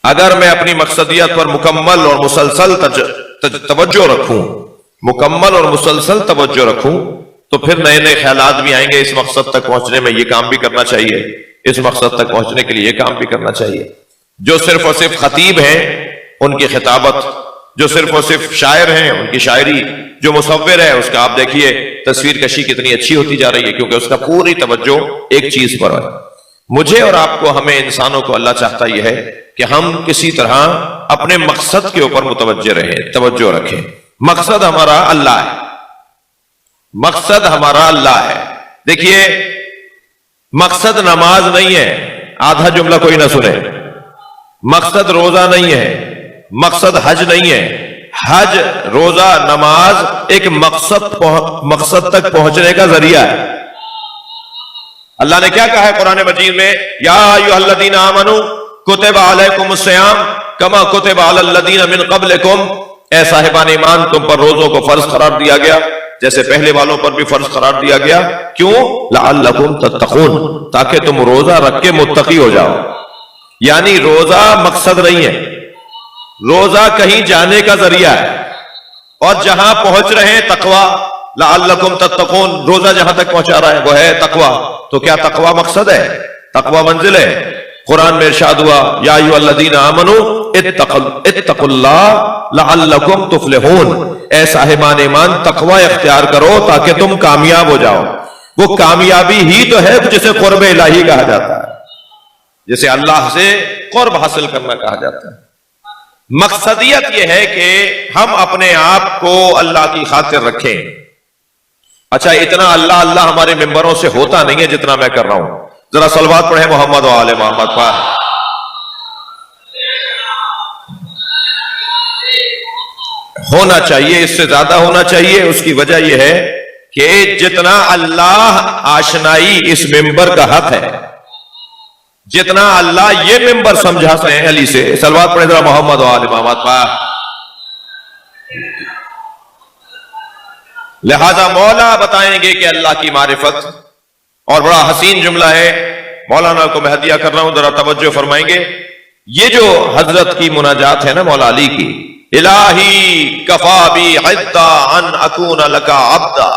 اگر میں اپنی مقصدیت پر مکمل اور مسلسل توجہ رکھوں، مکمل اور مسلسل توجہ رکھوں، تو پھر نئے نئے خیالات بھی آئیں گے، اس مقصد تک پہنچنے میں یہ کام بھی کرنا چاہیے، اس مقصد تک پہنچنے کے لیے یہ کام بھی کرنا چاہیے۔ جو صرف اور صرف خطیب ہیں ان کی خطابت، جو صرف اور صرف شاعر ہیں ان کی شاعری، جو مصور ہے اس کا آپ دیکھیے تصویر کشی کتنی اچھی ہوتی جا رہی ہے، کیونکہ اس کا پوری توجہ ایک چیز پر ہے۔ مجھے اور آپ کو، ہمیں انسانوں کو اللہ چاہتا یہ ہے کہ ہم کسی طرح اپنے مقصد کے اوپر متوجہ رہیں، توجہ رکھیں۔ مقصد ہمارا اللہ ہے، مقصد ہمارا اللہ ہے۔ دیکھیے، مقصد نماز نہیں ہے، آدھا جملہ کوئی نہ سنے۔ مقصد روزہ نہیں ہے، مقصد حج نہیں ہے۔ حج، روزہ، نماز ایک مقصد تک پہنچنے کا ذریعہ ہے۔ اللہ نے کیا کہا ہے قرآن مجید میں؟ یا ایھا الذین آمنوا کتب علیکم الصیام کما کتب علی الذین من قبلکم، اے صاحبان ایمان، تم پر روزوں کو فرض قرار دیا گیا جیسے پہلے والوں پر بھی فرض قرار دیا گیا۔ کیوں؟ لعلکم تتقون، تاکہ تم روزہ رکھ کے متقی ہو جاؤ۔ یعنی روزہ مقصد نہیں ہے، روزہ کہیں جانے کا ذریعہ ہے، اور جہاں پہنچ رہے ہیں تقویٰ، لعلکم تتقون، روزہ جہاں تک پہنچا رہا ہے وہ ہے تقویٰ۔ تو کیا تقویٰ مقصد ہے؟ تقویٰ منزل ہے۔ قرآن میں ارشاد ہوا، یا ایھا الذین آمنوا اتقوا اللہ لعلکم تفلحون، اے صاحبان ایمان تقویٰ اختیار کرو تاکہ تم کامیاب ہو جاؤ۔ وہ کامیابی ہی تو ہے جسے قرب الہی کہا جاتا ہے، جسے اللہ سے قرب حاصل کرنا کہا جاتا ہے۔ مقصدیت یہ ہے کہ ہم اپنے آپ کو اللہ کی خاطر رکھیں۔ اچھا، اتنا اللہ اللہ ہمارے ممبروں سے ہوتا نہیں ہے جتنا میں کر رہا ہوں۔ ذرا صلوات پڑھیں محمد و آل محمد پر۔ ہونا چاہیے، اس سے زیادہ ہونا چاہیے۔ اس کی وجہ یہ ہے کہ جتنا اللہ آشنائی اس ممبر کا حق ہے، جتنا اللہ یہ ممبر سمجھاتے ہیں علی سے، صلوات پڑھیں ذرا محمد و آل محمد پر۔ لہذا مولا بتائیں گے کہ اللہ کی معرفت، اور بڑا حسین جملہ ہے، مولانا کو میں ہدیہ کر رہا ہوں، ذرا توجہ فرمائیں گے۔ یہ جو حضرت کی مناجات ہے نا مولا علی کی، الہی کفا بی عدا ان اکون لکا عبدا،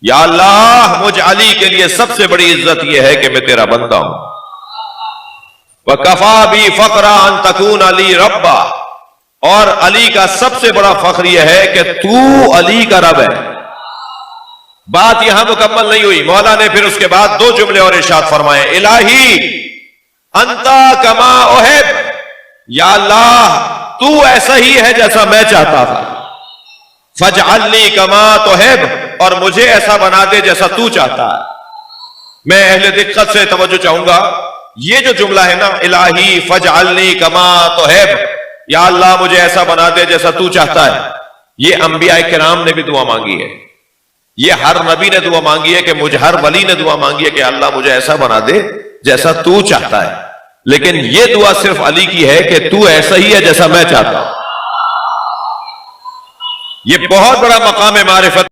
یا اللہ مجھ علی کے لیے سب سے بڑی عزت یہ ہے کہ میں تیرا بندہ ہوں۔ وکفا بی فخرا ان تکون علی ربا، اور علی کا سب سے بڑا فخر یہ ہے کہ تو علی کا رب ہے۔ بات یہاں مکمل نہیں ہوئی، مولا نے پھر اس کے بعد دو جملے اور ارشاد فرمائے، الہی انتا کما احب، یا اللہ تو ایسا ہی ہے جیسا میں چاہتا تھا، فاجعلنی کما تحب، اور مجھے ایسا بنا دے جیسا تو چاہتا ہے۔ میں اہل دقت سے توجہ چاہوں گا، یہ جو جملہ ہے نا، الہی فاجعلنی کما تحب، یا اللہ مجھے ایسا بنا دے جیسا تو چاہتا ہے، یہ انبیاء کرام نے بھی دعا مانگی ہے، یہ ہر نبی نے دعا مانگی ہے، کہ مجھے ہر ولی نے دعا مانگی ہے کہ اللہ مجھے ایسا بنا دے جیسا تو چاہتا ہے۔ لیکن یہ دعا صرف علی کی ہے کہ تو ایسا ہی ہے جیسا میں چاہتا ہوں۔ یہ بہت بڑا مقام معرفت